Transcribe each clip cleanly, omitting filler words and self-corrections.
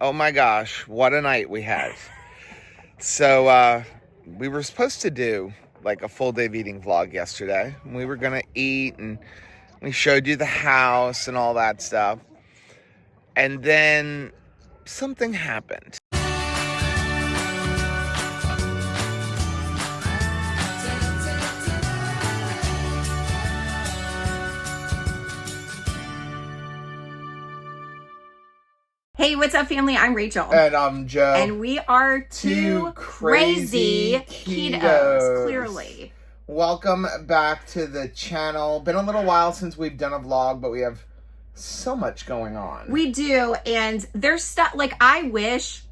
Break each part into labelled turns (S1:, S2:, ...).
S1: Oh my gosh, what a night we had. So, we were supposed to do like a full day of eating vlog yesterday. We were going to eat and we showed you the house and all that stuff. And then something happened.
S2: Hey, what's up, family? I'm Rachel.
S1: And I'm Joe.
S2: And we are two crazy ketos, clearly.
S1: Welcome back to the channel. Been a little while since we've done a vlog, but we have so much going on.
S2: We do, and there's stuff, like, I wish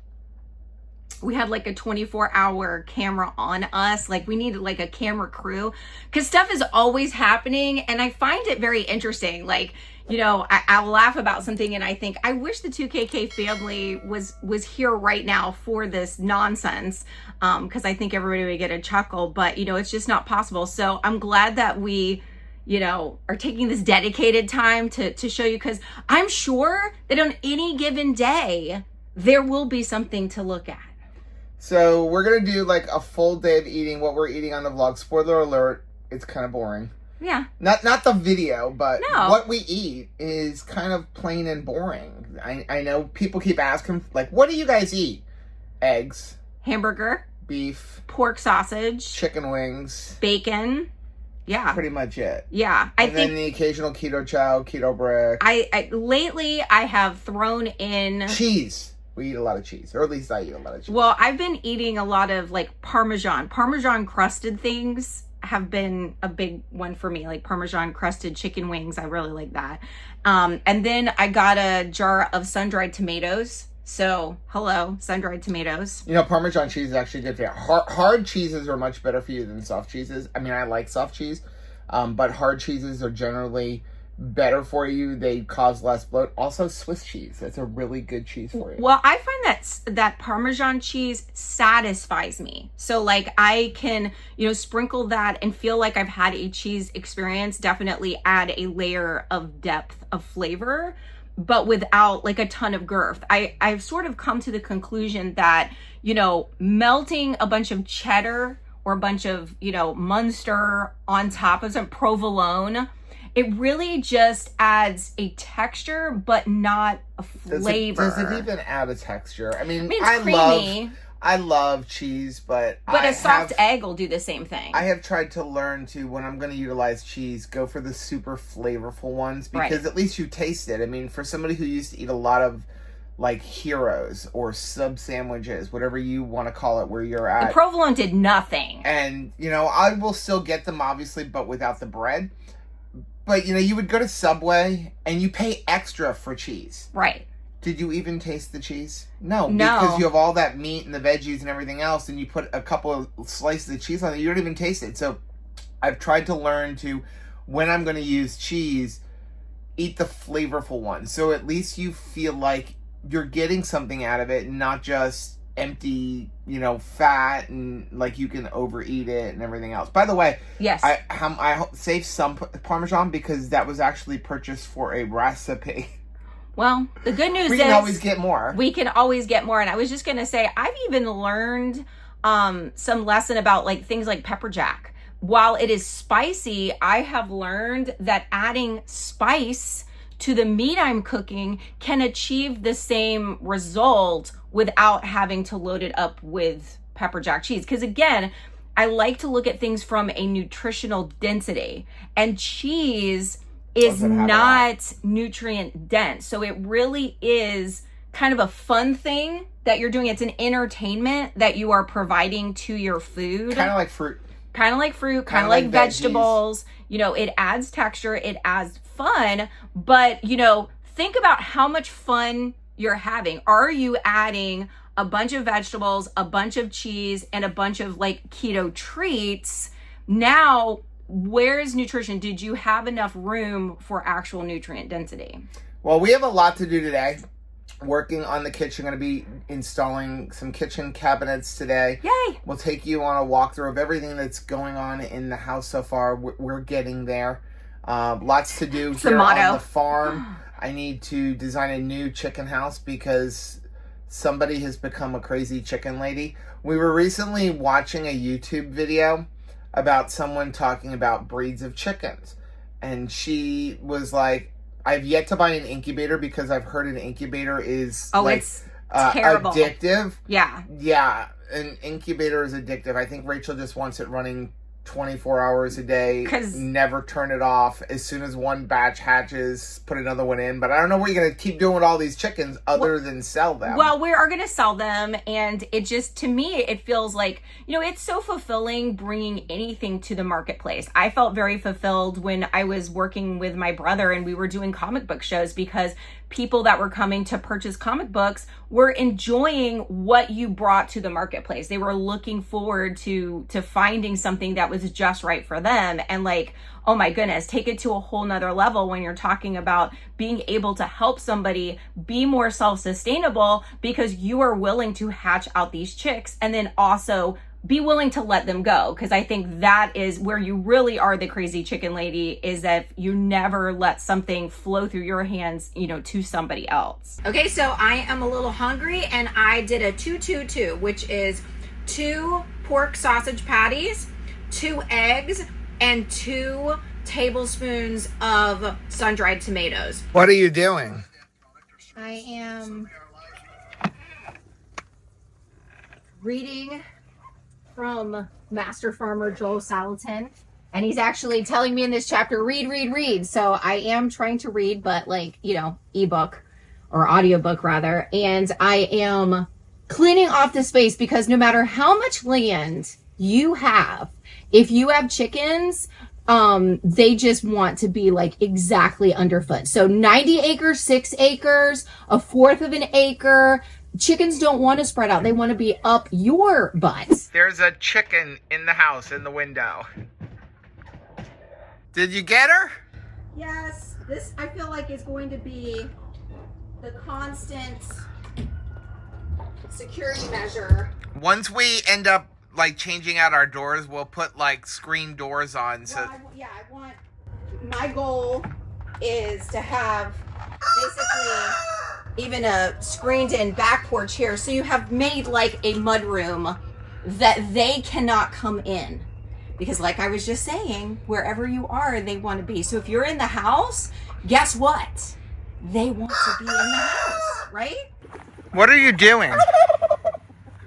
S2: we had like a 24-hour camera on us. Like, we needed like a camera crew, because stuff is always happening, and I find it very interesting. Like, you know, I'll laugh about something and I think, I wish the 2KK family was here right now for this nonsense, because I think everybody would get a chuckle, but, you know, it's just not possible. So I'm glad that we, you know, are taking this dedicated time to show you, because I'm sure that on any given day, there will be something to look at.
S1: So we're going to do like a full day of eating, what we're eating on the vlog. Spoiler alert, it's kind of boring.
S2: Yeah.
S1: Not the video, but
S2: no.
S1: What we eat is kind of plain and boring. I know people keep asking, like, what do you guys eat? Eggs.
S2: Hamburger.
S1: Beef.
S2: Pork sausage.
S1: Chicken wings.
S2: Bacon. Yeah.
S1: Pretty much it.
S2: Yeah.
S1: And then the occasional keto chow, keto brick.
S2: Lately, I have thrown in...
S1: cheese. We eat a lot of cheese, or at least I eat a lot of cheese.
S2: Well, I've been eating a lot of like Parmesan crusted things have been a big one for me, like Parmesan crusted chicken wings. I really like that. And then I got a jar of sun-dried tomatoes. So, hello, sun-dried tomatoes.
S1: You know, Parmesan cheese is actually good for you. Hard cheeses are much better for you than soft cheeses. I mean, I like soft cheese, but hard cheeses are generally better for you. They cause less bloat. Also, Swiss cheese. That's a really good cheese for you.
S2: Well, I find that Parmesan cheese satisfies me. So, like, I can, you know, sprinkle that and feel like I've had a cheese experience. Definitely add a layer of depth of flavor, but without like a ton of girth. I've sort of come to the conclusion that, you know, melting a bunch of cheddar or a bunch of, you know, Munster on top of some provolone, it really just adds a texture, but not a flavor.
S1: Does it even add a texture? I mean,
S2: it's creamy.
S1: I love cheese, but
S2: a soft egg will do the same thing. I
S1: have tried to learn to, when I'm going to utilize cheese, go for the super flavorful ones, because at least you taste it. I mean, for somebody who used to eat a lot of like heroes or sub sandwiches, whatever you want to call it, where you're at.
S2: The provolone did nothing.
S1: And, you know, I will still get them, obviously, but without the bread. But, you know, you would go to Subway and you pay extra for cheese.
S2: Right.
S1: Did you even taste the cheese? No. Because you have all that meat and the veggies and everything else, and you put a couple of slices of cheese on it, you don't even taste it. So I've tried to learn to, when I'm going to use cheese, eat the flavorful one. So at least you feel like you're getting something out of it, not just empty, you know, fat, and like you can overeat it and everything else. By the way,
S2: yes,
S1: I saved some Parmesan because that was actually purchased for a recipe.
S2: Well, the good news is
S1: we can always get more.
S2: We can always get more. And I was just going to say, I've even learned some lesson about like things like pepper jack. While it is spicy, I have learned that adding spice to the meat I'm cooking can achieve the same result without having to load it up with pepper jack cheese. Because again, I like to look at things from a nutritional density, and cheese is not nutrient dense. So it really is kind of a fun thing that you're doing. It's an entertainment that you are providing to your food.
S1: Kind of like fruit.
S2: Kind of like fruit, kind of like vegetables. You know, it adds texture, it adds fun, but, you know, think about how much fun you're having. Are you adding a bunch of vegetables, a bunch of cheese, and a bunch of like keto treats? Now, where's nutrition? Did you have enough room for actual nutrient density?
S1: Well, we have a lot to do today. Working on the kitchen. Going to be installing some kitchen cabinets today.
S2: Yay!
S1: We'll take you on a walkthrough of everything that's going on in the house so far. We're getting there. Lots to do here on the farm. I need to design a new chicken house because somebody has become a crazy chicken lady. We were recently watching a YouTube video about someone talking about breeds of chickens. And she was like, I've yet to buy an incubator because I've heard an incubator is
S2: it's terrible.
S1: Addictive.
S2: Yeah.
S1: Yeah, an incubator is addictive. I think Rachel just wants it running 24 hours a day, never turn it off. As soon as one batch hatches, put another one in. But I don't know what you're going to keep doing with all these chickens other than sell them.
S2: Well, we are going to sell them. And it just, to me, it feels like, it's so fulfilling bringing anything to the marketplace. I felt very fulfilled when I was working with my brother and we were doing comic book shows, because people that were coming to purchase comic books were enjoying what you brought to the marketplace. They were looking forward to finding something that was just right for them. And like, oh my goodness, take it to a whole nother level when you're talking about being able to help somebody be more self-sustainable because you are willing to hatch out these chicks and then also be willing to let them go. Because I think that is where you really are the crazy chicken lady, is that you never let something flow through your hands, to somebody else. Okay, so I am a little hungry and I did a 2-2-2, which is 2 pork sausage patties, 2 eggs, and 2 tablespoons of sun-dried tomatoes.
S1: What are you doing?
S2: I am reading from Master Farmer Joel Salatin, and he's actually telling me in this chapter, read. So I am trying to read, but ebook or audiobook rather. And I am cleaning off the space because no matter how much land you have, if you have chickens, they just want to be like exactly underfoot. So 90 acres, 6 acres, 1/4 of an acre. Chickens don't want to spread out. They want to be up your butt.
S1: There's a chicken in the house in the window. Did you get her?
S2: Yes. This, I feel like, is going to be the constant security measure.
S1: Once we end up changing out our doors, we'll put screen doors on.
S2: My goal is to have basically even a screened in back porch here. So you have made a mud room that they cannot come in. Because like I was just saying, wherever you are, they want to be. So if you're in the house, guess what? They want to be in the house, right?
S1: What are you doing?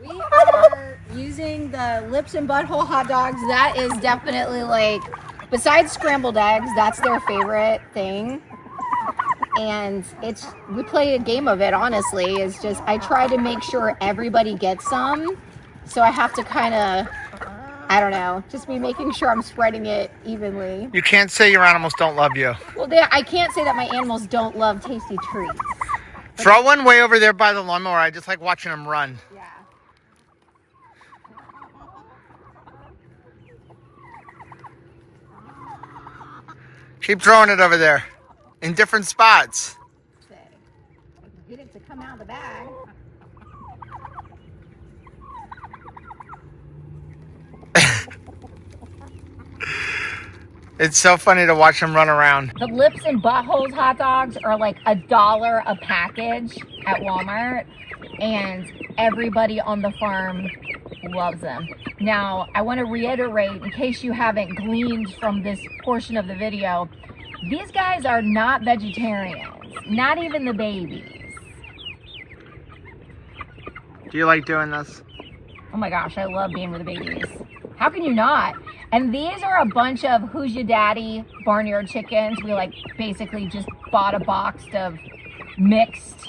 S2: We are using the lips and butthole hot dogs. That is definitely besides scrambled eggs, that's their favorite thing. And we play a game of it, honestly. It's just, I try to make sure everybody gets some. So I have to kind of, I don't know, just be making sure I'm spreading it evenly.
S1: You can't say your animals don't love you.
S2: Well, I can't say that my animals don't love tasty treats.
S1: Throw one way over there by the lawnmower. I just like watching them run.
S2: Yeah.
S1: Keep throwing it over there. In different spots.
S2: Get it to come out of the bag.
S1: It's so funny to watch them run around.
S2: The lips and buttholes hot dogs are $1 a package at Walmart, and everybody on the farm loves them. Now, I want to reiterate, in case you haven't gleaned from this portion of the video, these guys are not vegetarians, not even the babies.
S1: Do you like doing this?
S2: Oh my gosh, I love being with the babies. How can you not? And these are a bunch of Who's Your Daddy barnyard chickens. We basically just bought a box of mixed.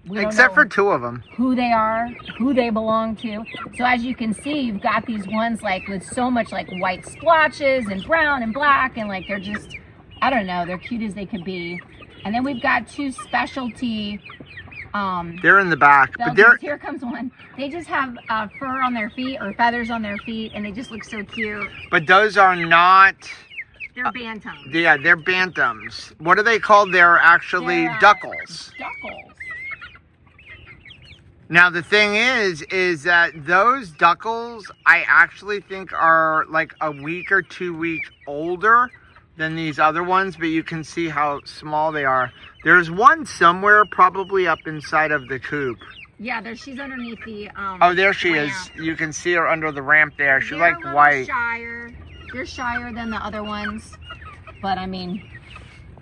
S1: Except for 2 of them.
S2: Who they are, who they belong to. So as you can see, you've got these ones with so much white splotches and brown and black, and they're just, I don't know, they're cute as they could be. And then we've got 2 specialty
S1: they're in the back, but
S2: here comes one. They just have fur on their feet or feathers on their feet, and they just look so cute.
S1: But those are not.
S2: They're bantams.
S1: Yeah, they're bantams. What are they called? They're actually duckles.
S2: Duckles.
S1: Now the thing is that those duckles I actually think are a week or 2 weeks older than these other ones, but you can see how small they are. There's one somewhere probably up inside of the coop.
S2: Yeah, she's underneath the
S1: Oh, there she
S2: ramp.
S1: is. You can see her under the ramp there. She's
S2: They're
S1: like
S2: a little
S1: white.
S2: shyer. They're shyer than the other ones. But I mean,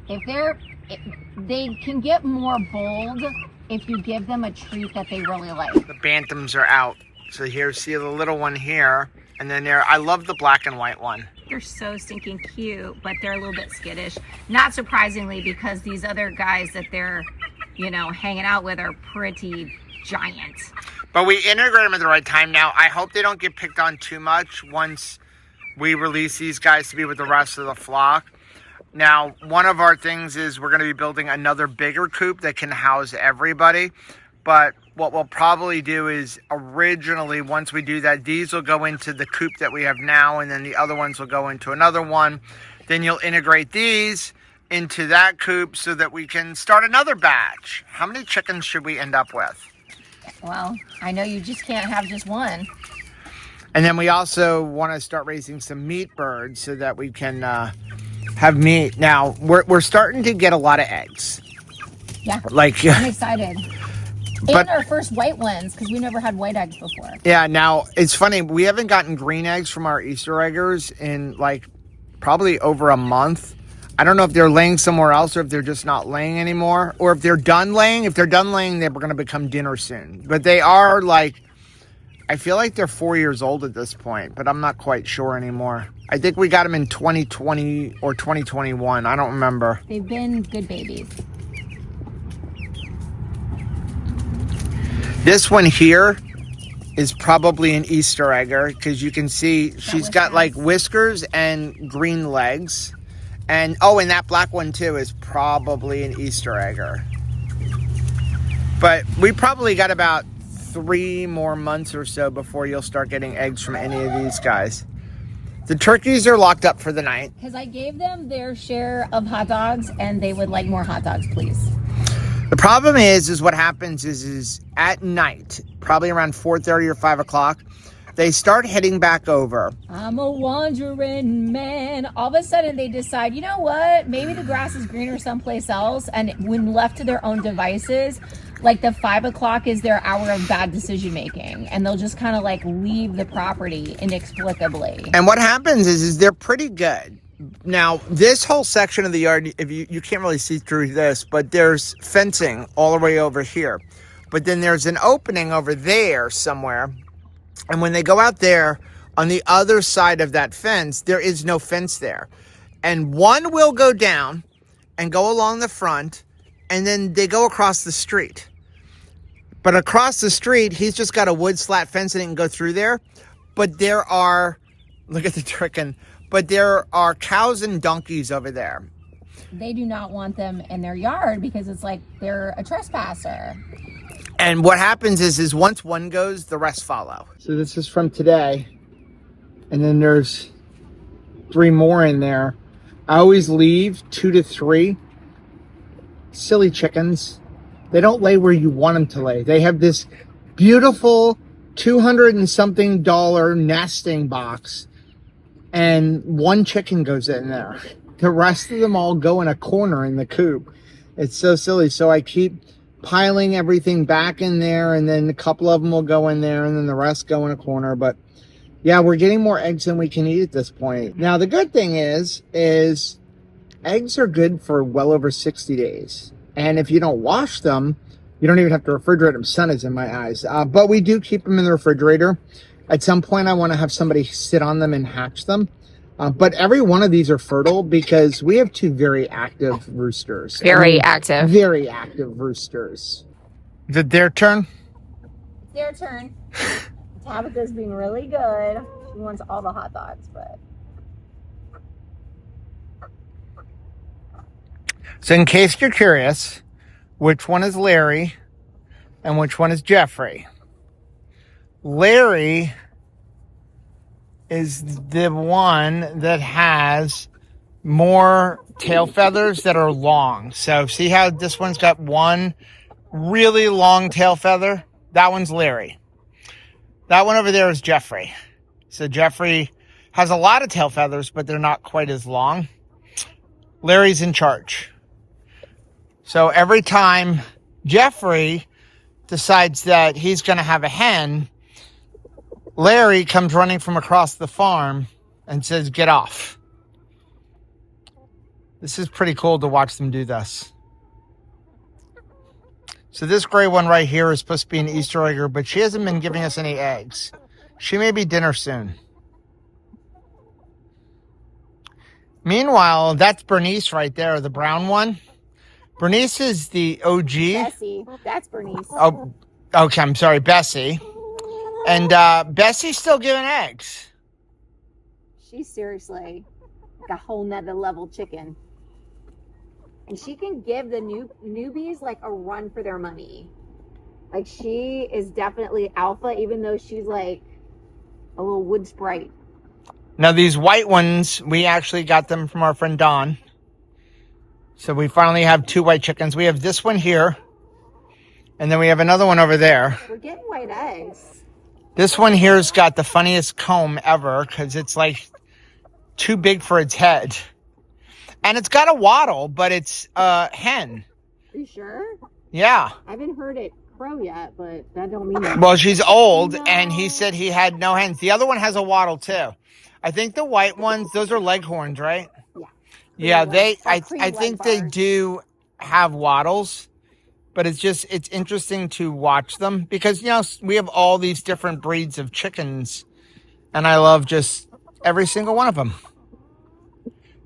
S2: they can get more bold if you give them a treat that they really like.
S1: The bantams are out. So here, see the little one here. And then there, I love the black and white one.
S2: They're so stinking cute, but they're a little bit skittish. Not surprisingly, because these other guys that they're, hanging out with are pretty giant.
S1: But we integrate them at the right time. Now, I hope they don't get picked on too much once we release these guys to be with the rest of the flock. Now, one of our things is we're going to be building another bigger coop that can house everybody. But what we'll probably do is originally, once we do that, these will go into the coop that we have now, and then the other ones will go into another one. Then you'll integrate these into that coop so that we can start another batch. How many chickens should we end up with?
S2: Well, I know you just can't have just one.
S1: And then we also want to start raising some meat birds so that we can have meat. Now, we're starting to get a lot of eggs.
S2: Yeah,
S1: like
S2: I'm excited. And our first white ones, because we never had white eggs before.
S1: Yeah, now, it's funny. We haven't gotten green eggs from our Easter eggers in, probably over a month. I don't know if they're laying somewhere else or if they're just not laying anymore. Or if they're done laying. If they're done laying, they're going to become dinner soon. But they are, I feel like they're 4 years old at this point. But I'm not quite sure anymore. I think we got them in 2020 or 2021. I don't remember.
S2: They've been good babies.
S1: This one here is probably an Easter egger because you can see she's got whiskers and green legs. And that black one too is probably an Easter egger. But we probably got about 3 more months or so before you'll start getting eggs from any of these guys. The turkeys are locked up for the night.
S2: Because I gave them their share of hot dogs and they would like more hot dogs, please.
S1: The problem is what happens is at night, probably around 4:30 or 5 o'clock, they start heading back over.
S2: I'm a wandering man. All of a sudden they decide, you know what? Maybe the grass is greener someplace else. And when left to their own devices, the 5 o'clock is their hour of bad decision making. And they'll just kind of leave the property inexplicably.
S1: And what happens is they're pretty good. Now, this whole section of the yard, if you can't really see through this, but there's fencing all the way over here. But then there's an opening over there somewhere. And when they go out there, on the other side of that fence, there is no fence there. And one will go down and go along the front, and then they go across the street. But across the street, he's just got a wood slat fence and he can go through there. But there are, look at the chicken. But there are cows and donkeys over there.
S2: They do not want them in their yard because it's they're a trespasser.
S1: And what happens is once one goes, the rest follow. So this is from today. And then there's 3 more in there. I always leave 2 to 3. Silly chickens. They don't lay where you want them to lay. They have this beautiful $200 and something nesting box. And 1 chicken goes in there. The rest of them all go in a corner in the coop. It's so silly. So I keep piling everything back in there, and then a couple of them will go in there, and then the rest go in a corner. But yeah, we're getting more eggs than we can eat at this point. Now, the good thing is eggs are good for well over 60 days. And if you don't wash them, you don't even have to refrigerate them. Sun is in my eyes. But we do keep them in the refrigerator. At some point, I want to have somebody sit on them and hatch them. But every one of these are fertile because we have 2 very active roosters.
S2: Very active.
S1: Very active roosters. Is it their turn?
S2: It's their turn. Tabitha's being really good. She wants all the hot dogs, but...
S1: So in case you're curious, which one is Larry and which one is Jeffrey? Larry is the one that has more tail feathers that are long. So see how this one's got 1 really long tail feather? That one's Larry. That one over there is Jeffrey. So Jeffrey has a lot of tail feathers, but they're not quite as long. Larry's in charge. So every time Jeffrey
S3: decides that he's going to have a hen, Larry comes running from across the farm and says, "Get off." This is pretty cool to watch them do this. So this gray one right here is supposed to be an Easter egger, but she hasn't been giving us any eggs. She may be dinner soon. Meanwhile, that's Bernice right there, the brown one. Bernice is the OG.
S2: Bessie, that's Bernice.
S3: Oh, okay, I'm sorry, Bessie. And Bessie's still giving eggs.
S2: She's seriously like a whole nother level chicken. And she can give the newbies like a run for their money. Like she is definitely alpha, even though she's like a little wood sprite.
S3: Now these white ones, we actually got them from our friend Dawn. So we finally have 2 white chickens. We have this one here. And then we have another one over there.
S2: We're getting white eggs.
S3: This one here's got the funniest comb ever because it's like too big for its head. And it's got a wattle, but it's a hen.
S2: Are you sure?
S3: Yeah.
S2: I haven't heard it crow yet, but that don't mean that.
S3: Well, she's old, and he said he had no hens. The other one has a wattle, too. I think the white ones, those are leghorns, right?
S2: Yeah.
S3: Yeah, I think they do have wattles. But it's interesting to watch them because, you know, we have all these different breeds of chickens. And I love just every single one of them.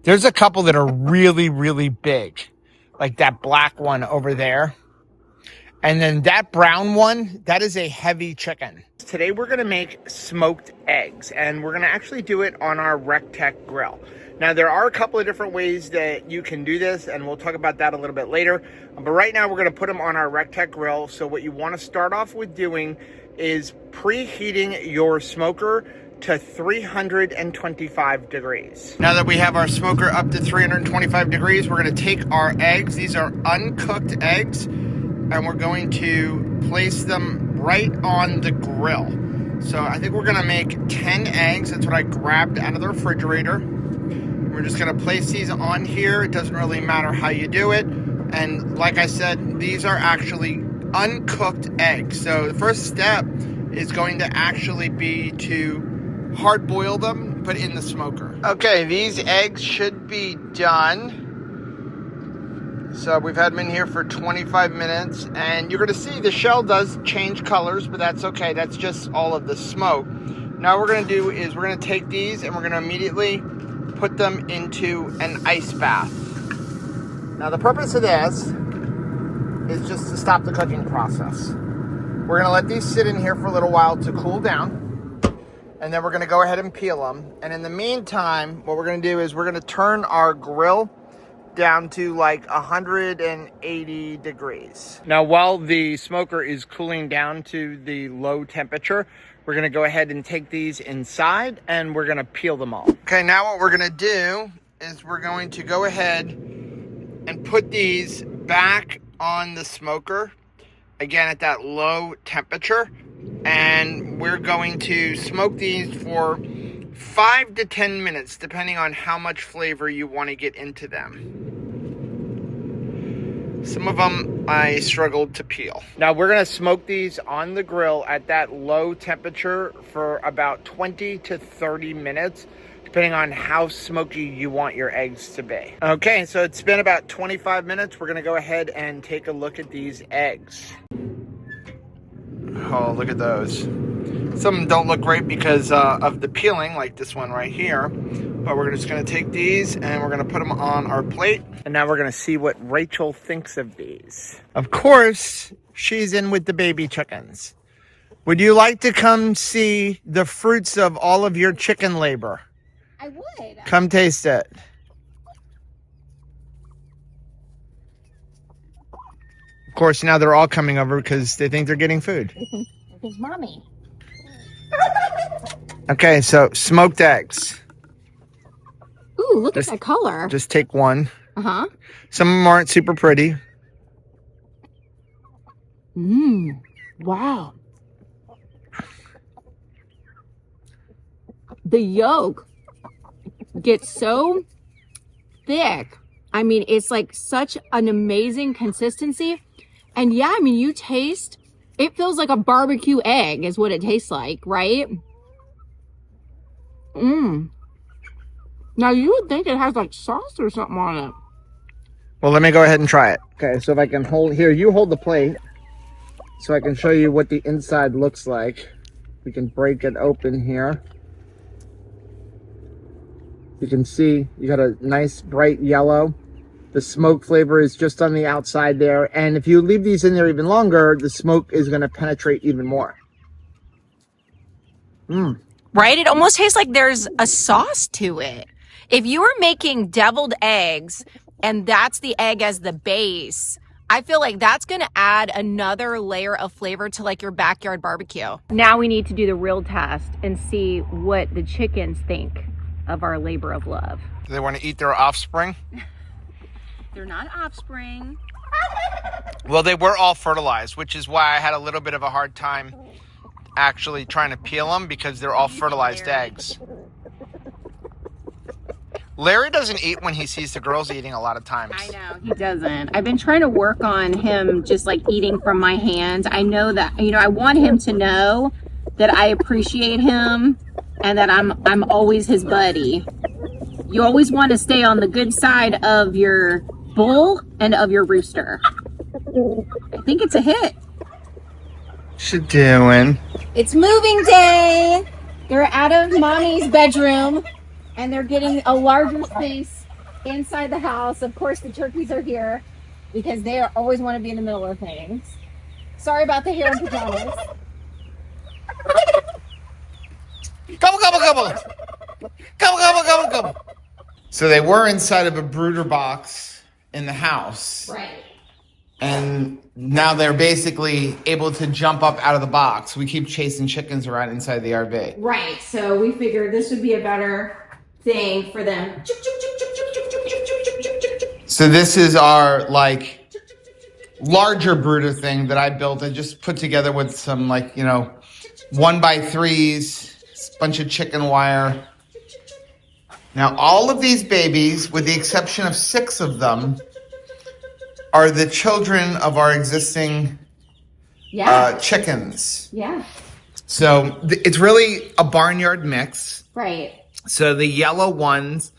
S3: There's a couple that are really, really big. Like that black one over there. And then that brown one, that is a heavy chicken. Today we're going to make smoked eggs. And we're going to actually do it on our Rectech grill. Now, there are a couple of different ways that you can do this, and we'll talk about that a little bit later. But right now, we're going to put them on our Rectech grill. So what you want to start off with doing is preheating your smoker to 325 degrees. Now that we have our smoker up to 325 degrees, we're going to take our eggs. These are uncooked eggs, and we're going to place them right on the grill. So I think we're going to make 10 eggs. That's what I grabbed out of the refrigerator. We're just going to place these on here. It doesn't really matter how you do it. And like I said, these are actually uncooked eggs. So the first step is going to actually be to hard boil them, put in the smoker. Okay, these eggs should be done. So we've had them in here for 25 minutes. And you're going to see the shell does change colors, but that's okay. That's just all of the smoke. Now what we're going to do is we're going to take these and we're going to immediately put them into an ice bath. Now the purpose of this is just to stop the cooking process. We're going to let these sit in here for a little while to cool down, and then we're going to go ahead and peel them. And in the meantime, what we're going to do is we're going to turn our grill down to like 180 degrees. Now while the smoker is cooling down to the low temperature, we're going to go ahead and take these inside and we're going to peel them all. Okay, now what we're going to do is we're going to go ahead and put these back on the smoker, again at that low temperature. And we're going to smoke these for 5 to 10 minutes, depending on how much flavor you want to get into them. Some of them I struggled to peel. Now we're going to smoke these on the grill at that low temperature for about 20 to 30 minutes, depending on how smoky you want your eggs to be. Okay, so it's been about 25 minutes. We're going to go ahead and take a look at these eggs. Oh, look at those. Some of them don't look great because of the peeling, like this one right here. But we're just going to take these and we're going to put them on our plate. And now we're going to see what Rachel thinks of these. Of course, she's in with the baby chickens. Would you like to come see the fruits of all of your chicken labor?
S2: I would.
S3: Come taste it. Of course, now they're all coming over because they think they're getting food.
S2: It's mommy.
S3: Okay, so smoked eggs.
S2: Ooh, look at that color.
S3: Just take one.
S2: Uh-huh.
S3: Some of them aren't super pretty.
S2: Wow. The yolk gets so thick. I mean, it's like such an amazing consistency. And yeah, I mean, you taste It feels like a barbecue egg is what it tastes like, right? Now you would think it has like sauce or something on it.
S3: Well, let me go ahead and try it. Okay, so if I can hold here, you hold the plate so I can show you what the inside looks like. We can break it open here. You can see you got a nice bright yellow. The smoke flavor is just on the outside there. And if you leave these in there even longer, the smoke is going to penetrate even more.
S2: Right? It almost tastes like there's a sauce to it. If you were making deviled eggs and that's the egg as the base, I feel like that's going to add another layer of flavor to like your backyard barbecue. Now we need to do the real test and see what the chickens think of our labor of love.
S3: Do they want to eat their offspring?
S2: They're not offspring.
S3: Well, they were all fertilized, which is why I had a little bit of a hard time actually trying to peel them because they're all fertilized eggs. Larry doesn't eat when he sees the girls eating a lot of times.
S2: I know, he doesn't. I've been trying to work on him just like eating from my hand. I know that, I want him to know that I appreciate him and that I'm always his buddy. You always want to stay on the good side of your bull and of your rooster. I think it's a hit.
S3: What's she doing?
S2: It's moving day. They're out of mommy's bedroom and they're getting a larger space inside the house. Of course, the turkeys are here because they always want to be in the middle of things. Sorry about the hair and pajamas.
S3: Gobble, gobble, gobble. Gobble, gobble, gobble, gobble. So they were inside of a brooder box in the house.
S2: Right.
S3: And now they're basically able to jump up out of the box. We keep chasing chickens around inside the RV.
S2: Right. So we figured this would be a better thing for them.
S3: So this is our like larger brooder thing that I built. I just put together with some 1x3s, bunch of chicken wire. Now all of these babies, with the exception of 6 of them, are the children of our existing chickens.
S2: Yeah.
S3: So it's really a barnyard mix.
S2: Right.
S3: So the yellow ones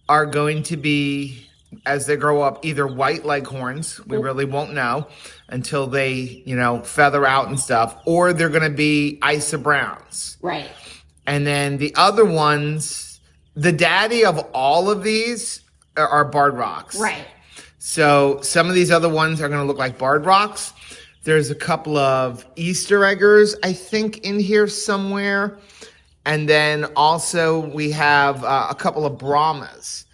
S3: are going to be, as they grow up, either white leghorns. We really won't know until they, feather out and stuff. Or they're going to be Isa Browns.
S2: Right.
S3: And then the other ones, the daddy of all of these are Barred Rocks.
S2: Right.
S3: So some of these other ones are going to look like Barred Rocks. There's a couple of Easter eggers, I think, in here somewhere. And then also we have a couple of Brahmas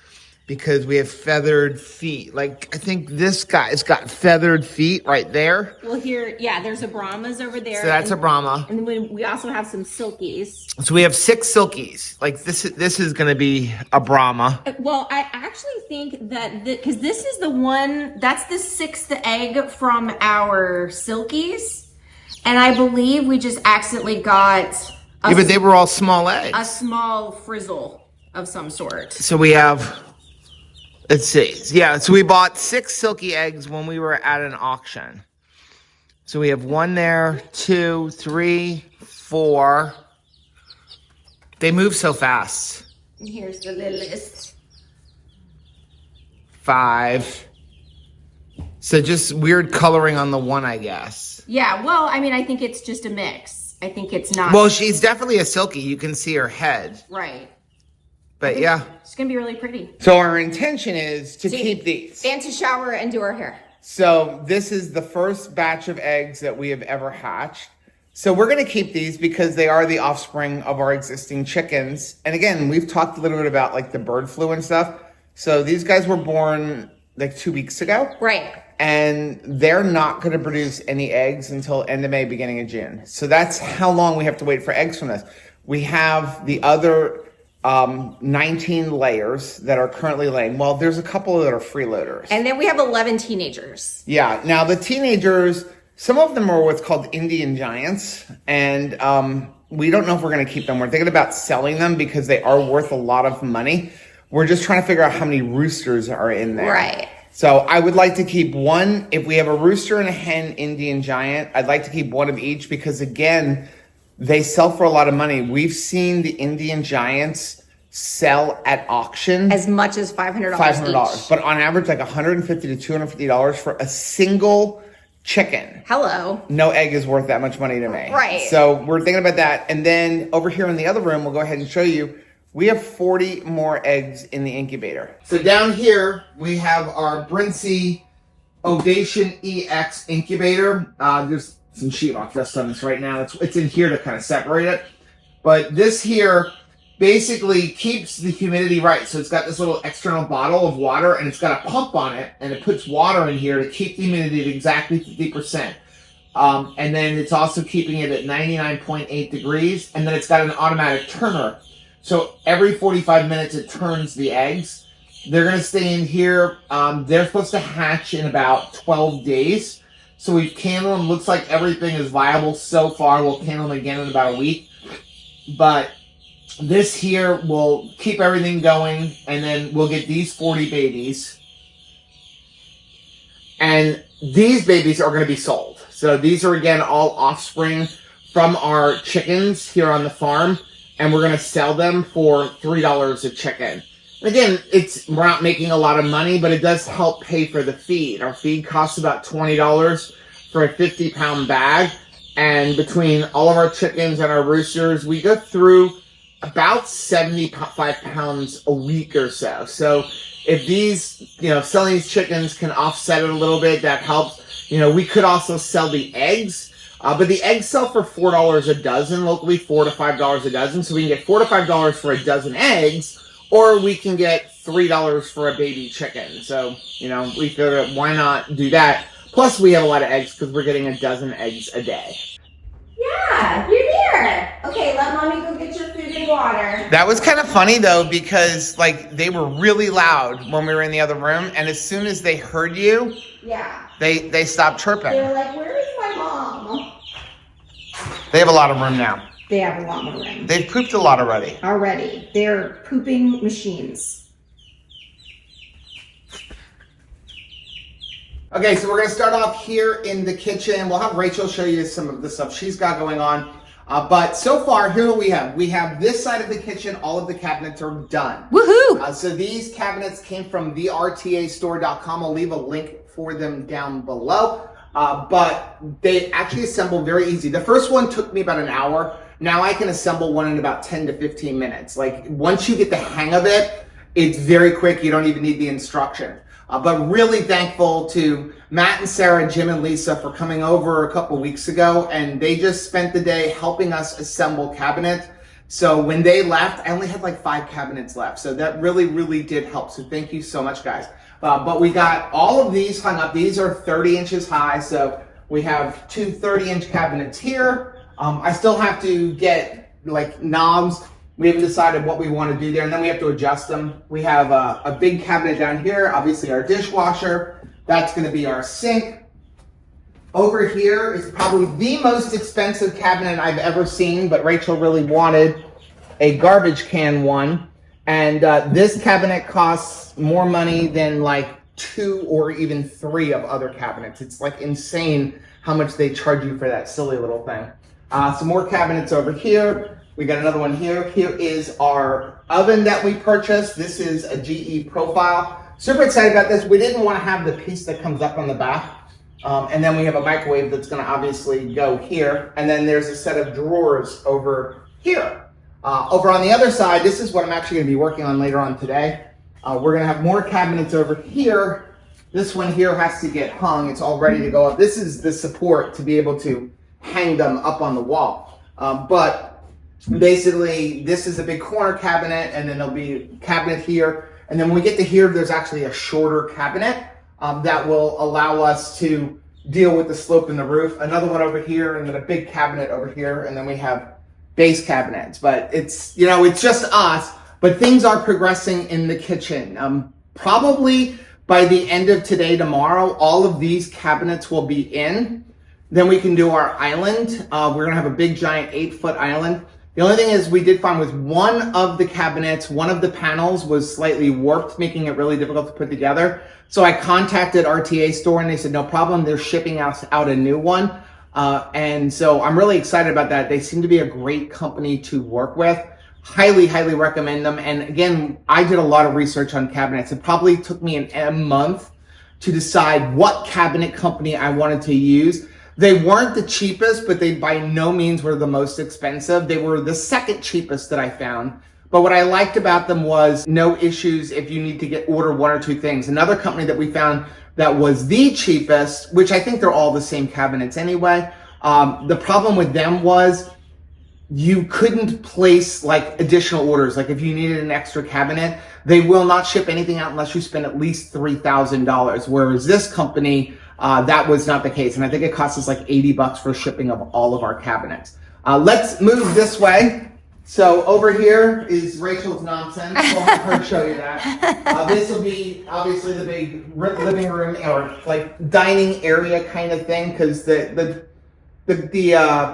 S3: because we have feathered feet. Like, I think this guy's got feathered feet right there.
S2: Well, here, there's a Brahmas over there.
S3: So that's a Brahma.
S2: And then we also have some Silkies.
S3: So we have 6 Silkies. Like, this is going to be a Brahma.
S2: Well, I actually think that, because this is the one, that's the 6th egg from our Silkies. And I believe we just accidentally got
S3: but they were all small eggs.
S2: A small frizzle of some sort.
S3: So we have, let's see. Yeah, so we bought 6 silky eggs when we were at an auction. So we have 1 there, 2, 3, 4. They move so fast.
S2: And here's the littlest.
S3: 5. So just weird coloring on the 1, I guess.
S2: Yeah, well, I think it's just a mix. I think it's not.
S3: Well, she's definitely a silky. You can see her head.
S2: Right.
S3: But yeah.
S2: It's going to be really pretty.
S1: So our intention is to keep these.
S2: And to shower and do our hair.
S1: So this is the first batch of eggs that we have ever hatched. So we're going to keep these because they are the offspring of our existing chickens. And again, we've talked a little bit about like the bird flu and stuff. So these guys were born like 2 weeks ago.
S2: Right.
S1: And they're not going to produce any eggs until end of May, beginning of June. So that's how long we have to wait for eggs from this. We have the other 19 layers that are currently laying. Well, there's a couple that are freeloaders.
S2: And then we have 11 teenagers.
S1: Yeah. Now the teenagers, some of them are what's called Indian giants. And we don't know if we're going to keep them. We're thinking about selling them because they are worth a lot of money. We're just trying to figure out how many roosters are in there.
S2: Right.
S1: So I would like to keep one. If we have a rooster and a hen Indian giant, I'd like to keep one of each because, again, they sell for a lot of money. We've seen the Indian giants sell at auction
S2: as much as $500
S1: $500, but on average like $150 to $250 for a single chicken.
S2: Hello.
S1: No egg is worth that much money to me.
S2: Right.
S1: So we're thinking about that. And then over here in the other room, we'll go ahead and show you, we have 40 more eggs in the incubator. So down here, we have our Brincy Ovation EX incubator. There's some sheetrock dust on this right now. It's in here to kind of separate it. But this here basically keeps the humidity right. So it's got this little external bottle of water and it's got a pump on it and it puts water in here to keep the humidity at exactly 50%. And then it's also keeping it at 99.8 degrees. And then it's got an automatic turner. So every 45 minutes it turns the eggs. They're going to stay in here. They're supposed to hatch in about 12 days. So we've canned them. Looks like everything is viable so far. We'll can them again in about a week. But this here will keep everything going. And then we'll get these 40 babies. And these babies are going to be sold. So these are, again, all offspring from our chickens here on the farm. And we're going to sell them for $3 a chicken. Again, we're not making a lot of money, but it does help pay for the feed. Our feed costs about $20 for a 50-pound bag. And between all of our chickens and our roosters, we go through about 75 pounds a week or so. So if these, selling these chickens can offset it a little bit, that helps. We could also sell the eggs. But the eggs sell for $4 a dozen locally, $4 to $5 a dozen. So we can get $4 to $5 for a dozen eggs, or we can get $3 for a baby chicken. So, we figured why not do that? Plus, we have a lot of eggs because we're getting a dozen eggs a day.
S2: Yeah, you're here. Okay, let mommy go get your food and water.
S1: That was kind of funny though, because they were really loud when we were in the other room, and as soon as they heard you,
S2: yeah,
S1: they stopped chirping.
S2: They were like, "Where is my mom?"
S1: They have a lot of room now.
S2: They have a lot more room.
S1: They've pooped a lot already.
S2: They're pooping machines.
S1: Okay, so we're going to start off here in the kitchen. We'll have Rachel show you some of the stuff she's got going on. But so far, here we have. We have this side of the kitchen. All of the cabinets are done.
S2: Woohoo!
S1: So these cabinets came from thertastore.com. I'll leave a link for them down below. But they actually assemble very easy. The first one took me about an hour. Now I can assemble one in about 10 to 15 minutes. Once you get the hang of it, it's very quick. You don't even need the instruction. But really thankful to Matt and Sarah, Jim and Lisa for coming over a couple weeks ago. And they just spent the day helping us assemble cabinets. So when they left, I only had 5 cabinets left. So that really, really did help. So thank you so much, guys. But we got all of these hung up. These are 30 inches high. So we have 2 30-inch cabinets here. I still have to get knobs. We haven't decided what we want to do there, and then we have to adjust them. We have a big cabinet down here, obviously our dishwasher. That's going to be our sink. Over here is probably the most expensive cabinet I've ever seen, but Rachel really wanted a garbage can one. And this cabinet costs more money than 2 or even 3 of other cabinets. It's insane how much they charge you for that silly little thing. Some more cabinets over here. We got another one here. Here is our oven that we purchased. This is a GE Profile. Super excited about this. We didn't want to have the piece that comes up on the back. And then we have a microwave that's going to obviously go here. And then there's a set of drawers over here. Over on the other side, this is what I'm actually going to be working on later on today. We're going to have more cabinets over here. This one here has to get hung. It's all ready to go up. This is the support to be able to hang them up on the wall. But basically, this is a big corner cabinet, and then there'll be a cabinet here. And then when we get to here, there's actually a shorter cabinet that will allow us to deal with the slope in the roof. Another one over here, and then a big cabinet over here, and then we have base cabinets. But it's, it's just us. But things are progressing in the kitchen. Probably by the end of today, tomorrow, all of these cabinets will be in. Then we can do our island. We're going to have a big, giant 8-foot island. The only thing is we did find with one of the cabinets, one of the panels was slightly warped, making it really difficult to put together. So I contacted RTA store and they said, no problem, they're shipping out a new one. And so I'm really excited about that. They seem to be a great company to work with. Highly, highly recommend them. And again, I did a lot of research on cabinets. It probably took me a month to decide what cabinet company I wanted to use. They weren't the cheapest, but they by no means were the most expensive. They were the second cheapest that I found. But what I liked about them was no issues if you need to order one or two things. Another company that we found that was the cheapest, which I think they're all the same cabinets anyway. The problem with them was you couldn't place like additional orders. Like if you needed an extra cabinet, they will not ship anything out unless you spend at least $3,000. Whereas this company, that was not the case. And I think it cost us like $80 for shipping of all of our cabinets. Let's move this way. So over here is Rachel's nonsense. We'll have her show you that. This will be obviously the big living room or like dining area kind of thing because the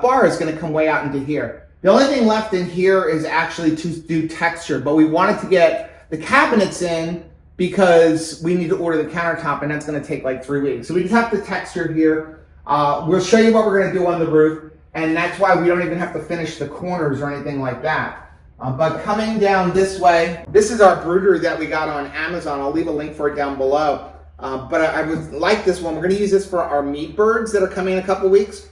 S1: bar is going to come way out into here. The only thing left in here is actually to do texture, but we wanted to get the cabinets in because we need to order the countertop and that's going to take like 3 weeks. So we just have the texture here. We'll show you what we're going to do on the roof, and that's why we don't even have to finish the corners or anything like that. But coming down this way, this is our brooder that we got on Amazon. I'll leave a link for it down below. But I would like this one. We're going to use this for our meat birds that are coming in a couple weeks.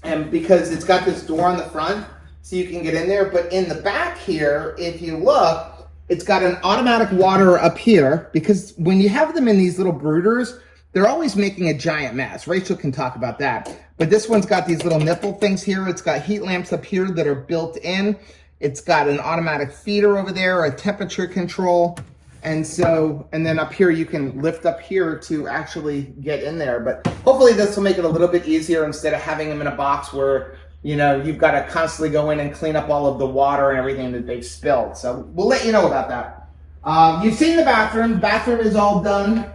S1: And because it's got this door on the front, so you can get in there. But in the back here, if you look, it's got an automatic water up here because when you have them in these little brooders, they're always making a giant mess. Rachel can talk about that. But this one's got these little nipple things here. It's got heat lamps up here that are built in. It's got an automatic feeder over there, a temperature control. And then up here, you can lift up here to actually get in there. But hopefully this will make it a little bit easier instead of having them in a box where, you know, you've got to constantly go in and clean up all of the water and everything that they've spilled. So we'll let you know about that. You've seen the bathroom. Bathroom is all done.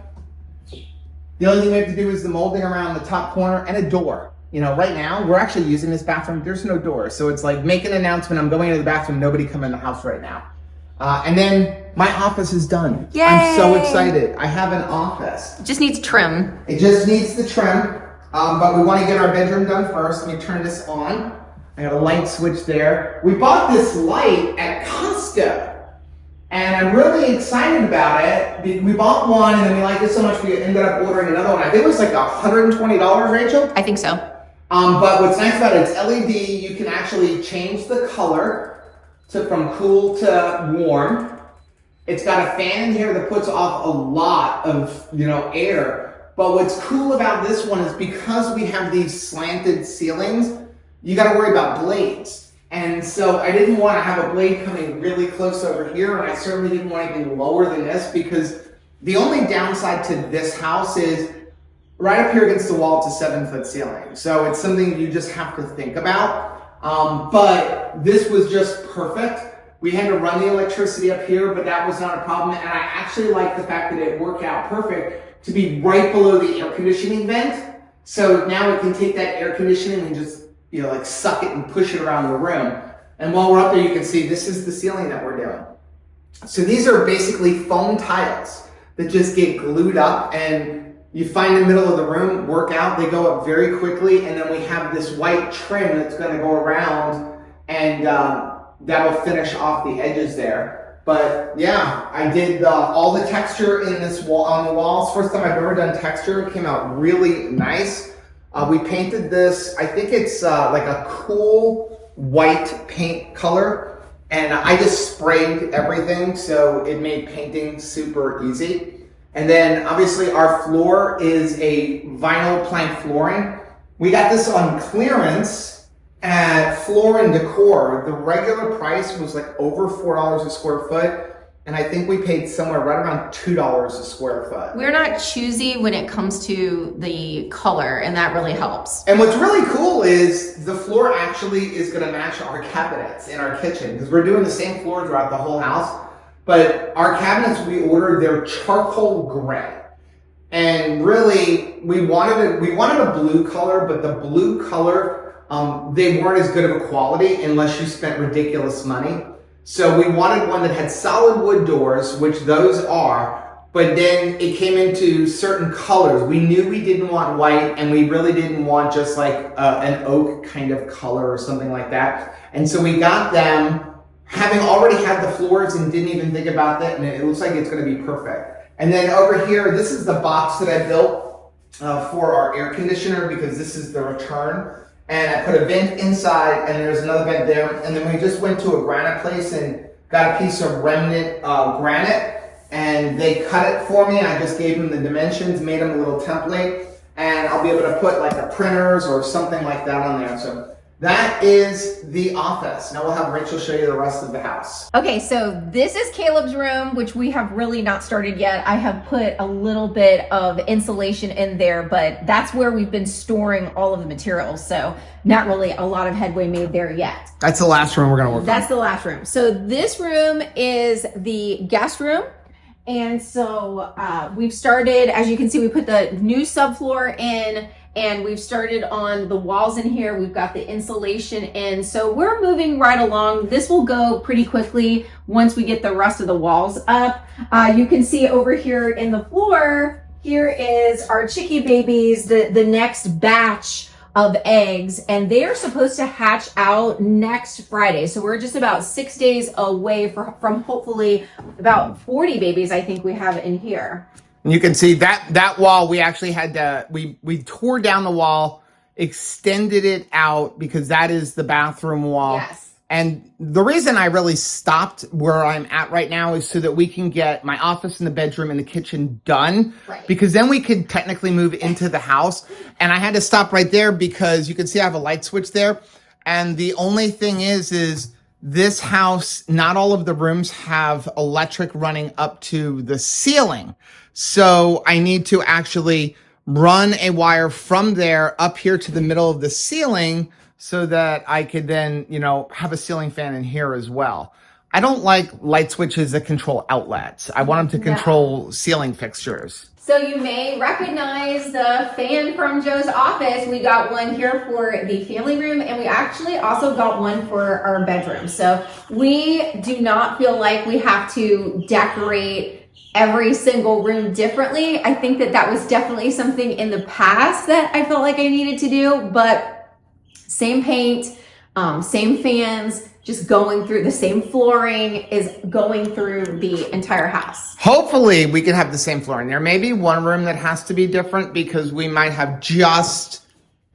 S1: The only thing we have to do is the molding around the top corner and a door. You know, right now, we're actually using this bathroom. There's no door. So it's like, make an announcement. I'm going into the bathroom. Nobody come in the house right now. And then my office is done.
S2: Yay!
S1: I'm so excited. I have an office.
S2: It just needs trim.
S1: It just needs the trim. But we want to get our bedroom done first. Let me turn this on. I got a light switch there. We bought this light at Costco. And I'm really excited about it. We bought one and then we liked it so much we ended up ordering another one. I think it was like $120, Rachel?
S2: I think so.
S1: But what's nice about it, it's LED. You can actually change the color from cool to warm. It's got a fan in here that puts off a lot of, air. But what's cool about this one is because we have these slanted ceilings, you got to worry about blades. And so I didn't want to have a blade coming really close over here, and I certainly didn't want anything lower than this because the only downside to this house is right up here against the wall, it's a 7-foot ceiling. So it's something you just have to think about. But this was just perfect. We had to run the electricity up here, but that was not a problem. And I actually like the fact that it worked out perfect to be right below the air conditioning vent. So now it can take that air conditioning and just, suck it and push it around the room. And while we're up there, you can see this is the ceiling that we're doing. So these are basically foam tiles that just get glued up and you find the middle of the room, work out, they go up very quickly, and then we have this white trim that's going to go around, and that'll finish off the edges there. But yeah, I did all the texture in this wall on the walls. First time I've ever done texture. It came out really nice. We painted this. I think it's like a cool white paint color, and I just sprayed everything, so it made painting super easy. And then obviously our floor is a vinyl plank flooring. We got this on clearance at Floor and Decor. The regular price was like over $4 a square foot. And I think we paid somewhere right around $2 a square foot.
S2: We're not choosy when it comes to the color, and that really helps.
S1: And what's really cool is the floor actually is gonna match our cabinets in our kitchen because we're doing the same floor throughout the whole house. But our cabinets we ordered, they're charcoal gray. And really, we wanted a blue color, but the blue color they weren't as good of a quality unless you spent ridiculous money. So we wanted one that had solid wood doors, which those are, but then it came into certain colors. We knew we didn't want white, and we really didn't want just like an oak kind of color or something like that. And so we got them having already had the floors and didn't even think about that, and it looks like it's going to be perfect. And then over here, this is the box that I built for our air conditioner, because this is the return. And I put a vent inside, and there's another vent there. And then we just went to a granite place and got a piece of remnant granite, and they cut it for me. I just gave them the dimensions, made them a little template, and I'll be able to put like a printers or something like that on there. So that is the office. Now we'll have Rachel show you the rest of the house.
S2: Okay, so this is Caleb's room, which we have really not started yet. I have put a little bit of insulation in there, but that's where we've been storing all of the materials. So not really a lot of headway made there yet.
S1: That's the last room we're gonna work on.
S2: That's the last room. So this room is the guest room. And so we've started, as you can see, we put the new subfloor in, and we've started on the walls in here. We've got the insulation in. So we're moving right along. This will go pretty quickly once we get the rest of the walls up. You can see over here in the floor, here is our chickie babies, the next batch of eggs, and they are supposed to hatch out next Friday. So we're just about 6 days away from hopefully about 40 babies, I think we have in here.
S3: And you can see that wall, we actually had to, we tore down the wall, extended it out, because that is the bathroom wall.
S2: Yes.
S3: And the reason I really stopped where I'm at right now is so that we can get my office and the bedroom and the kitchen done.
S2: Right.
S3: Because then we could technically move into the house. And I had to stop right there because you can see I have a light switch there. And the only thing is this house, not all of the rooms have electric running up to the ceiling. So I need to actually run a wire from there up here to the middle of the ceiling, so that I could then, have a ceiling fan in here as well. I don't like light switches that control outlets. I want them to control ceiling fixtures.
S2: So you may recognize the fan from Joe's office. We got one here for the family room, and we actually also got one for our bedroom. So we do not feel like we have to decorate every single room differently. I think that was definitely something in the past that I felt like I needed to do, but same paint, same fans, just going through the same flooring is going through the entire house.
S3: Hopefully we can have the same flooring. There may be one room that has to be different because we might have just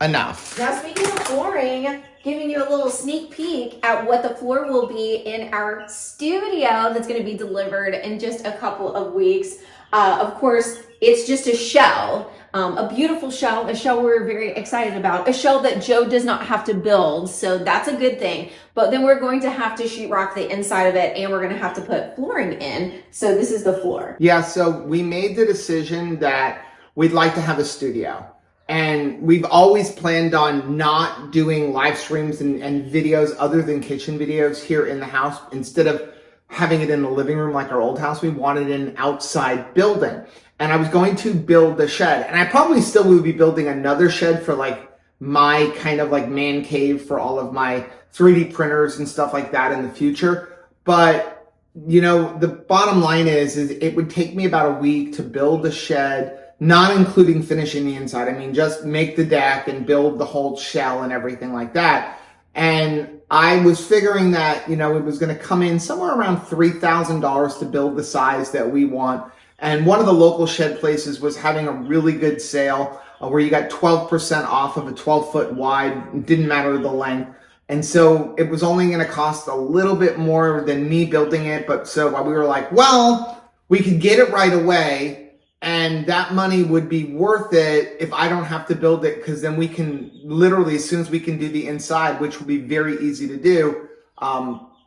S3: enough.
S2: Now, speaking of flooring, giving you a little sneak peek at what the floor will be in our studio that's going to be delivered in just a couple of weeks. Of course, it's just a shell. A beautiful shell, a shell we're very excited about, a shell that Joe does not have to build, so that's a good thing. But then we're going to have to sheetrock the inside of it, and we're going to have to put flooring in. So this is the floor.
S3: Yeah, so we made the decision that we'd like to have a studio. And we've always planned on not doing live streams and videos other than kitchen videos here in the house. Instead of having it in the living room like our old house, we wanted an outside building. And I was going to build the shed, and I probably still would be building another shed for like my kind of like man cave for all of my 3D printers and stuff like that in the future. But the bottom line is it would take me about a week to build the shed, not including finishing the inside. I mean, just make the deck and build the whole shell and everything like that. And I was figuring that, it was going to come in somewhere around $3,000 to build the size that we want. And one of the local shed places was having a really good sale where you got 12% off of a 12-foot wide. It didn't matter the length. And so it was only going to cost a little bit more than me building it. But so we were like, well, we could get it right away. And that money would be worth it if I don't have to build it, because then we can literally, as soon as we can do the inside, which will be very easy to do,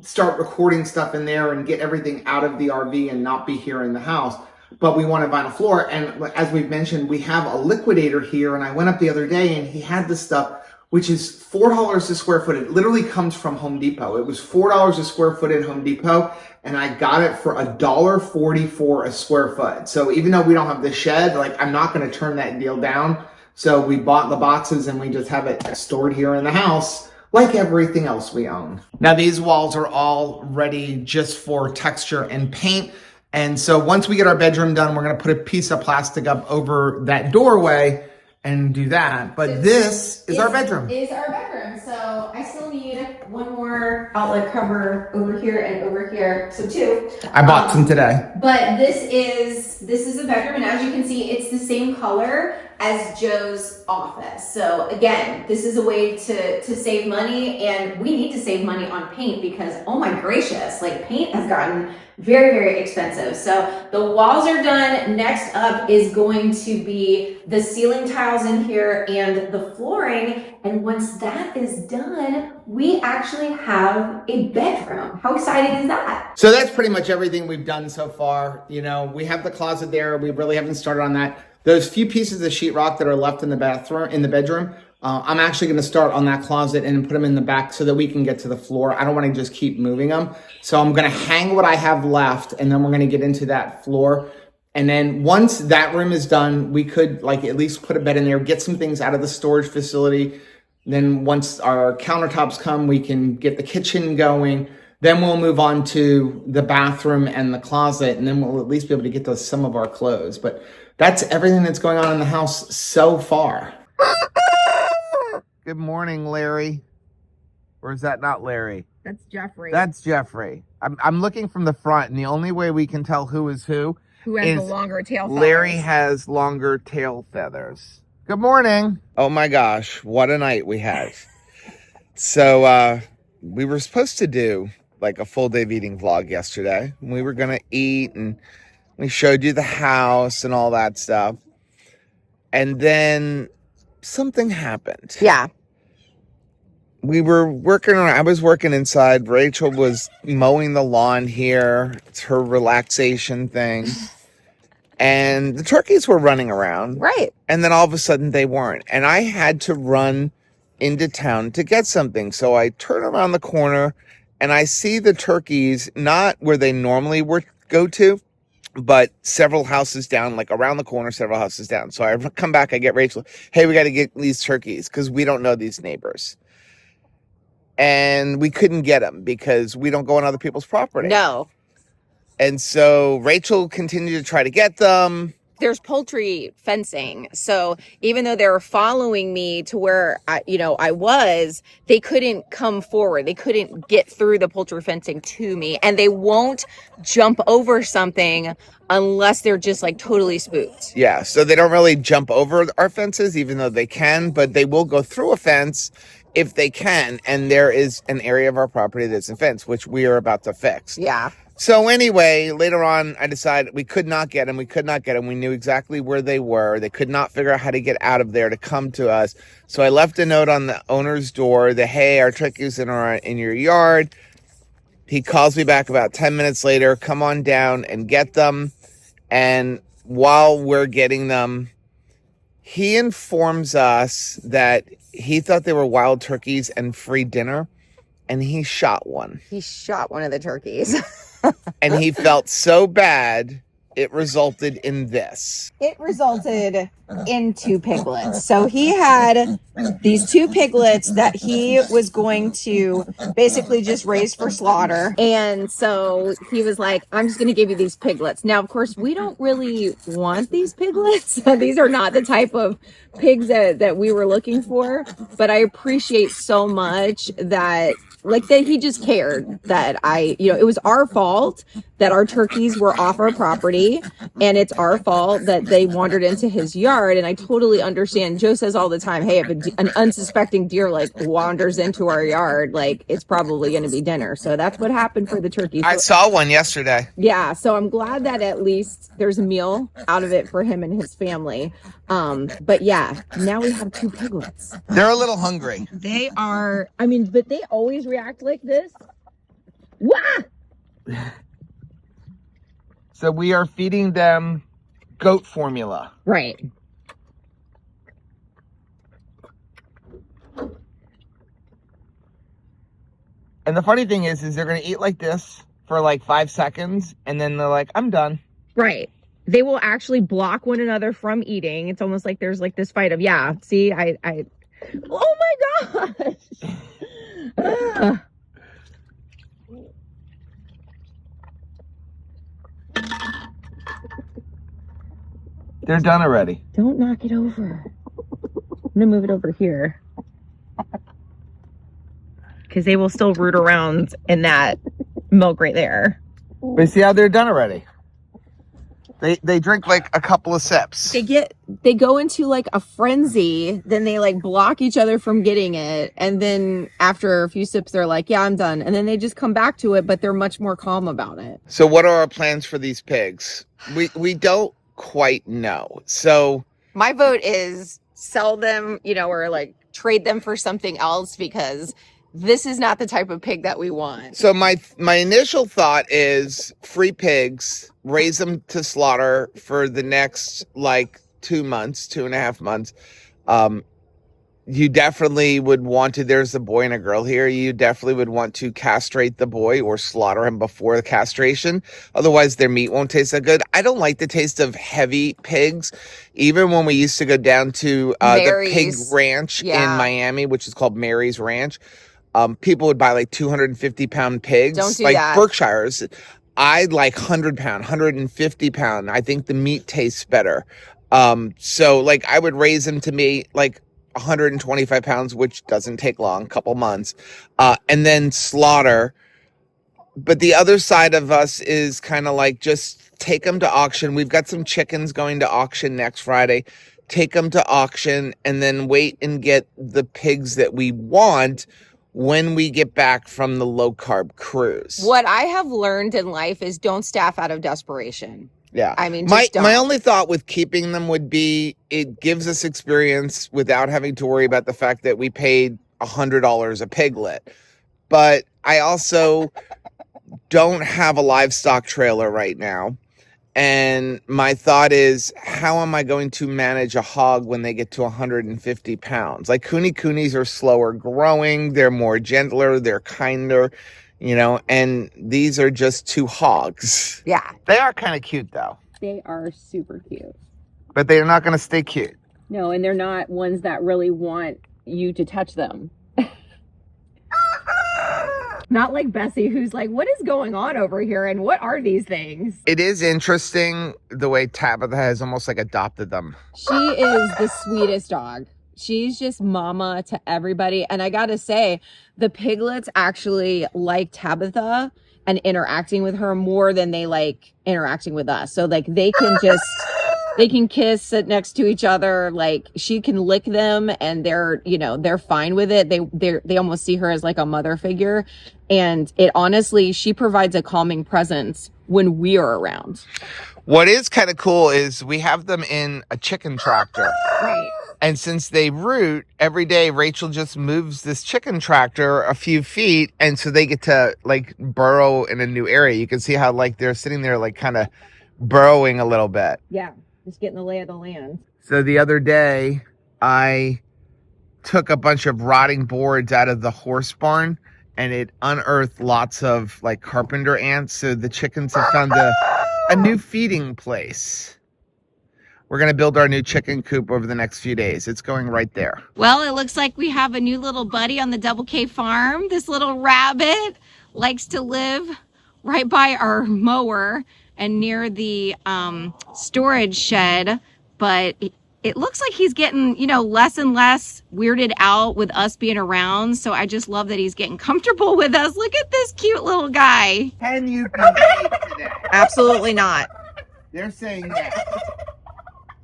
S3: start recording stuff in there and get everything out of the RV and not be here in the house. But we want a vinyl floor. And as we've mentioned, we have a liquidator here. And I went up the other day and he had this stuff, which is $4 a square foot. It literally comes from Home Depot. It was $4 a square foot at Home Depot. And I got it for $1.44 a square foot. So even though we don't have the shed, like I'm not going to turn that deal down. So we bought the boxes and we just have it stored here in the house like everything else we own. Now these walls are all ready just for texture and paint. And so once we get our bedroom done, we're gonna put a piece of plastic up over that doorway and do that. But this is our bedroom.
S2: Is our bedroom. So I still need one more outlet cover over here and over here. So 2.
S3: I bought some today.
S2: But this is a bedroom, and as you can see, it's the same color as Joe's office. So again, this is a way to save money, and we need to save money on paint because, oh my gracious, like paint has gotten very, very expensive. So the walls are done. Next up is going to be the ceiling tiles in here and the flooring. And once that is done, we actually have a bedroom. How exciting is that?
S3: So that's pretty much everything we've done so far. You know, we have the closet there. We really haven't started on that. Those few pieces of sheetrock that are left in the bedroom, I'm actually going to start on that closet and put them in the back so that we can get to the floor. I don't want to just keep moving them. So I'm going to hang what I have left, and then we're going to get into that floor. And then once that room is done, we could like at least put a bed in there, get some things out of the storage facility. Then once our countertops come, we can get the kitchen going. Then we'll move on to the bathroom and the closet, and then we'll at least be able to get to some of our clothes. But that's everything that's going on in the house so far. Good morning, Larry. Or is that not Larry?
S2: That's Jeffrey.
S3: That's Jeffrey. I'm looking from the front, and the only way we can tell who is who
S2: has the longer tail feathers.
S3: Larry has longer tail feathers. Good morning. Oh my gosh, what a night we had. So we were supposed to do like a full day of eating vlog yesterday. We were going to eat, and we showed you the house and all that stuff. And then something happened.
S2: Yeah.
S3: We were working I was working inside. Rachel was mowing the lawn here. It's her relaxation thing. And the turkeys were running around.
S2: Right.
S3: And then all of a sudden they weren't. And I had to run into town to get something. So I turn around the corner and I see the turkeys not where they normally would go to, but several houses down, like around the corner, several houses down. So I come back, I get Rachel, hey, we got to get these turkeys because we don't know these neighbors. And we couldn't get them because we don't go on other people's property.
S2: No.
S3: And so Rachel continued to try to get them.
S2: There's poultry fencing. So even though they were following me to where I was, they couldn't come forward. They couldn't get through the poultry fencing to me. And they won't jump over something unless they're just like totally spooked.
S3: Yeah. So they don't really jump over our fences, even though they can, but they will go through a fence if they can. And there is an area of our property that's a fence, which we are about to fix.
S2: Yeah.
S3: So anyway, later on, I decided we could not get them. We knew exactly where they were. They could not figure out how to get out of there to come to us. So I left a note on the owner's door that, hey, our turkeys in your yard. He calls me back about 10 minutes later, come on down and get them. And while we're getting them, he informs us that he thought they were wild turkeys and free dinner. And he shot one.
S2: He shot one of the turkeys.
S3: And he felt so bad, it resulted in this.
S2: It resulted in 2 piglets. So he had these 2 piglets that he was going to basically just raise for slaughter. And so he was like, I'm just going to give you these piglets. Now, of course, we don't really want these piglets. These are not the type of pigs that we were looking for. But I appreciate so much that he just cared that it was our fault that our turkeys were off our property, and it's our fault that they wandered into his yard. And I totally understand. Joe says all the time, hey, if an unsuspecting deer wanders into our yard, it's probably going to be dinner. So that's what happened for the turkeys.
S3: I saw one yesterday.
S2: Yeah. So I'm glad that at least there's a meal out of it for him and his family. But yeah, now we have 2 piglets.
S3: They're a little hungry.
S2: They are, but they always react like this. Wah!
S3: So we are feeding them goat formula.
S2: Right.
S3: And the funny thing is they're going to eat like this for 5 seconds, and then they're like, I'm done.
S2: Right. They will actually block one another from eating. It's almost like there's like this fight of, yeah, see, oh my gosh. Ugh.
S3: They're done already.
S2: Don't knock it over. I'm gonna move it over here. Because they will still root around in that milk right there.
S3: But see how they're done already? They drink like a couple of sips.
S2: They go into like a frenzy, then they like block each other from getting it, and then after a few sips they're like, yeah, I'm done. And then they just come back to it, but they're much more calm about it.
S1: So what are our plans for these pigs? We don't quite know. So
S2: my vote is sell them, or like trade them for something else, because this is not the type of pig that we want.
S1: So my initial thought is free pigs, raise them to slaughter for the next like 2.5 months. You definitely would want to, there's a boy and a girl here. You definitely would want to castrate the boy or slaughter him before the castration. Otherwise their meat won't taste that good. I don't like the taste of heavy pigs. Even when we used to go down to the pig ranch in Miami, which is called Mary's Ranch, people would buy like 250-pound pigs.
S2: Don't do
S1: like
S2: that.
S1: Berkshires. I like 100-pound, 150-pound. I think the meat tastes better. So like I would raise them to me like 125 pounds, which doesn't take long, couple months, and then slaughter. But the other side of us is kind of like just take them to auction. We've got some chickens going to auction next Friday. Take them to auction and then wait and get the pigs that we want when we get back from the low carb cruise.
S2: What I have learned in life is don't staff out of desperation.
S1: Yeah.
S2: I mean,
S1: my only thought with keeping them would be it gives us experience without having to worry about the fact that we paid $100 a piglet. But I also don't have a livestock trailer right now. And my thought is, how am I going to manage a hog when they get to 150 pounds? Like coonies are slower growing. They're more gentler. They're kinder. And these are just 2 hogs.
S2: Yeah.
S3: They are kind of cute, though.
S2: They are super cute.
S3: But they're not going to stay cute.
S2: No, and they're not ones that really want you to touch them. Not like Bessie, who's like, what is going on over here? And what are these things?
S3: It is interesting the way Tabitha has almost like adopted them.
S2: She is the sweetest dog. She's just mama to everybody. And I gotta say, the piglets actually like Tabitha and interacting with her more than they like interacting with us. So like they can kiss, sit next to each other. Like she can lick them and they're fine with it. They almost see her as like a mother figure. And she provides a calming presence when we are around.
S3: What is kind of cool is we have them in a chicken tractor.
S2: Right.
S3: And since they root, every day Rachel just moves this chicken tractor a few feet. And so they get to like burrow in a new area. You can see how like they're sitting there like kind of burrowing a little bit.
S2: Yeah, just getting the lay of the land.
S3: So the other day I took a bunch of rotting boards out of the horse barn and it unearthed lots of like carpenter ants. So the chickens have found a new feeding place. We're going to build our new chicken coop over the next few days. It's going right there.
S2: Well, it looks like we have a new little buddy on the Double K farm. This little rabbit likes to live right by our mower and near the storage shed. But it looks like he's getting, less and less weirded out with us being around. So I just love that he's getting comfortable with us. Look at this cute little guy.
S3: Can you behave today?
S2: Absolutely not.
S3: They're saying that.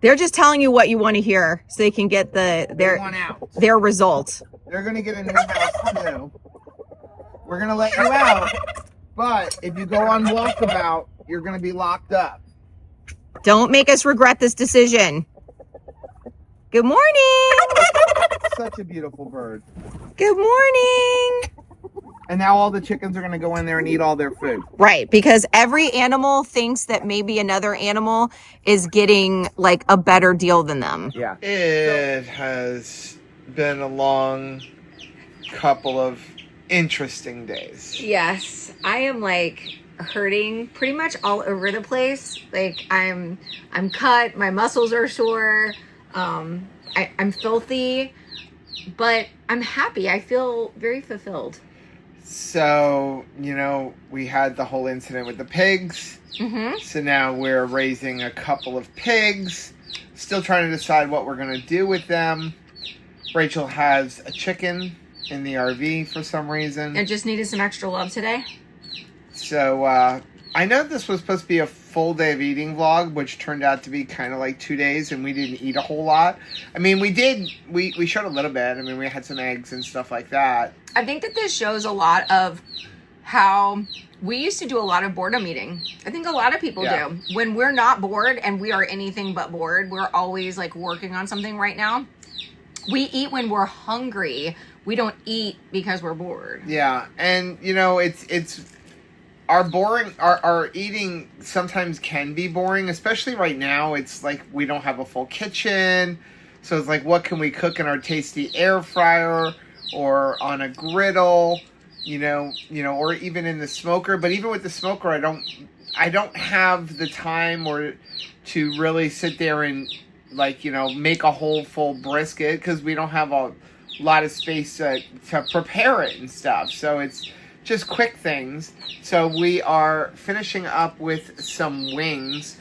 S2: They're just telling you what you want to hear so they can get their result.
S3: They're going to get a new house too. We're going to let you out. But if you go on walkabout, you're going to be locked up.
S2: Don't make us regret this decision. Good morning.
S3: Such a beautiful bird.
S2: Good morning.
S3: And now all the chickens are going to go in there and eat all their food.
S2: Right, because every animal thinks that maybe another animal is getting like a better deal than them.
S3: Yeah.
S1: It has been a long couple of interesting days.
S2: Yes, I am like hurting pretty much all over the place. Like I'm cut, my muscles are sore, I'm filthy, but I'm happy. I feel very fulfilled.
S1: So, you know, we had the whole incident with the pigs.
S2: Mm-hmm.
S1: So now we're raising a couple of pigs. Still trying to decide what we're going to do with them. Rachel has a chicken in the RV for some reason.
S2: I just needed some extra love today.
S1: So, I know this was supposed to be a full day of eating vlog, which turned out to be kind of like 2 days, and we didn't eat a whole lot. I mean, we showed a little bit. I mean, we had some eggs and stuff like that.
S2: I think that this shows a lot of how we used to do a lot of boredom eating. I think a lot of people do. When we're not bored, and we are anything but bored, we're always like working on something right now. We eat when we're hungry. We don't eat because we're bored.
S1: Yeah, and you know, it's our eating sometimes can be boring, especially right now. It's like we don't have a full kitchen, so it's like, what can we cook in our tasty air fryer or on a griddle, you know, or even in the smoker. But even with the smoker, I don't have the time or to really sit there and like, you know, make a whole full brisket because we don't have a lot of space to prepare it and stuff. So it's just quick things. So we are finishing up with some wings.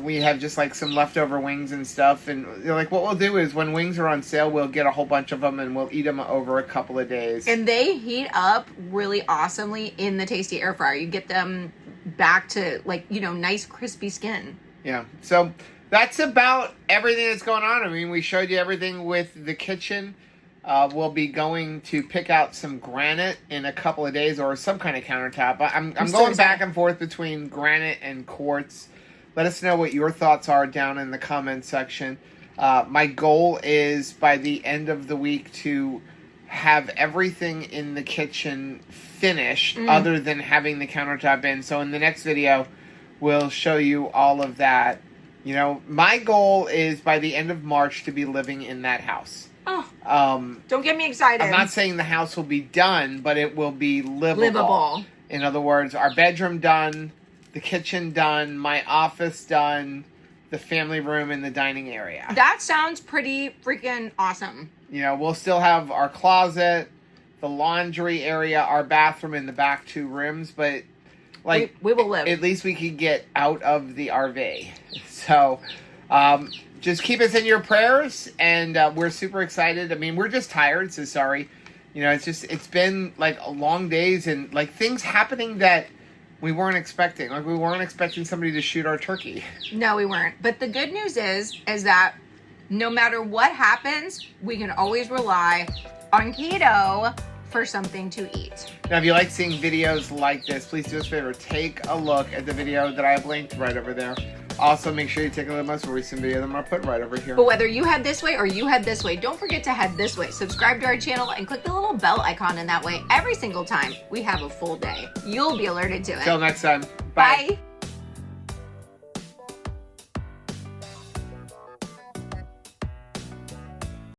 S1: We have just like some leftover wings and stuff. And like what we'll do is when wings are on sale, we'll get a whole bunch of them and we'll eat them over a couple of days.
S2: And they heat up really awesomely in the tasty air fryer. You get them back to like, you know, nice crispy skin.
S1: Yeah. So that's about everything that's going on. I mean, we showed you everything with the kitchen. We'll be going to pick out some granite in a couple of days, or some kind of countertop. I'm going back and forth between granite and quartz. Let us know what your thoughts are down in the comment section. My goal is by the end of the week to have everything in the kitchen finished, other than having the countertop in. So in the next video, we'll show you all of that. You know, my goal is by the end of March to be living in that house.
S2: Oh, don't get me excited.
S1: I'm not saying the house will be done, but it will be livable. In other words, our bedroom done, the kitchen done, my office done, the family room and the dining area.
S2: That sounds pretty freaking awesome.
S1: You know, we'll still have our closet, the laundry area, our bathroom, and the back 2 rooms, but like
S2: we will live.
S1: At least we can get out of the RV. So, just keep us in your prayers, and we're super excited. I mean, we're just tired, so sorry. You know, it's been like long days and like things happening that we weren't expecting. Like we weren't expecting somebody to shoot our turkey.
S2: No, we weren't. But the good news is that no matter what happens, we can always rely on Keto for something to eat.
S1: Now, if you like seeing videos like this, please do us a favor. Take a look at the video that I have linked right over there. Also, make sure you take a look at my most recent video that I'm going to put right over here.
S2: But whether you head this way or you head this way, don't forget to head this way. Subscribe to our channel and click the little bell icon in that way. Every single time we have a full day, you'll be alerted to it.
S1: Till next time.
S2: Bye.